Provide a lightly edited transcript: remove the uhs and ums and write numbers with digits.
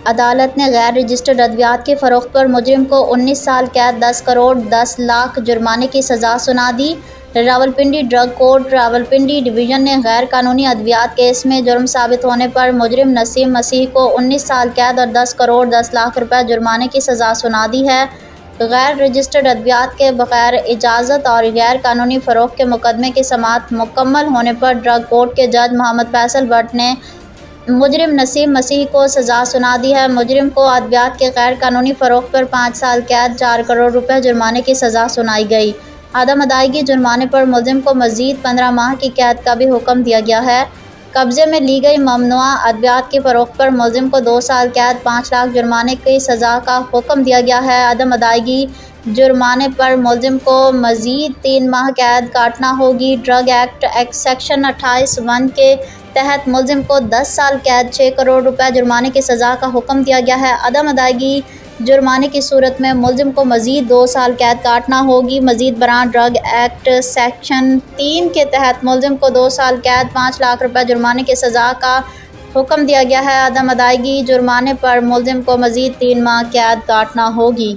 عدالت نے غیر رجسٹرڈ ادویات کی فروخت پر مجرم کو 19 سال قید 10 کروڑ 10 لاکھ جرمانے کی سزا سنا دی۔ Rawalpindi drug court Rawalpindi division نے غیر قانونی ادویات کیس میں جرم ثابت ہونے پر مجرم نسیم مسیح کو 19 سال قید اور 10 کروڑ 10 لاکھ روپے جرمانے کی سزا سنا دی ہے۔ غیر رجسٹرڈ ادویات کے بغیر اجازت اور غیر قانونی فروخت کے مقدمے کی سماعت مکمل ہونے پر ڈرگ کورٹ کے جج محمد فیصل بٹ نے مجرم نسیم مسیح کو سزا سنا دی ہے۔ مجرم کو ادویات کے غیر قانونی فروخت پر 5 سال قید 4 کروڑ روپے جرمانے کی سزا سنائی گئی۔ عدم ادائیگی جرمانے پر ملزم کو مزید 15 ماہ کی قید کا بھی حکم دیا گیا ہے۔ قبضے میں لی گئی ممنوعہ ادویات کی فروخت پر ملزم کو 2 سال قید 5 لاکھ جرمانے کی سزا کا حکم دیا گیا ہے۔ عدم ادائیگی جرمانے پر ملزم کو مزید 3 ماہ قید کاٹنا ہوگی۔ ڈرگ ایکٹ سیکشن 28(1) کے تحت ملزم کو 10 سال قید 6 کروڑ روپے جرمانے کی سزا کا حکم دیا گیا ہے۔ عدم ادائیگی جرمانے کی صورت میں ملزم کو مزید 2 سال قید کاٹنا ہوگی۔ مزید برآں ڈرگ ایکٹ سیکشن 3 کے تحت ملزم کو 2 سال قید 5 لاکھ روپے جرمانے کی سزا کا حکم دیا گیا ہے۔ عدم ادائیگی جرمانے پر ملزم کو مزید 3 ماہ قید کاٹنا ہوگی۔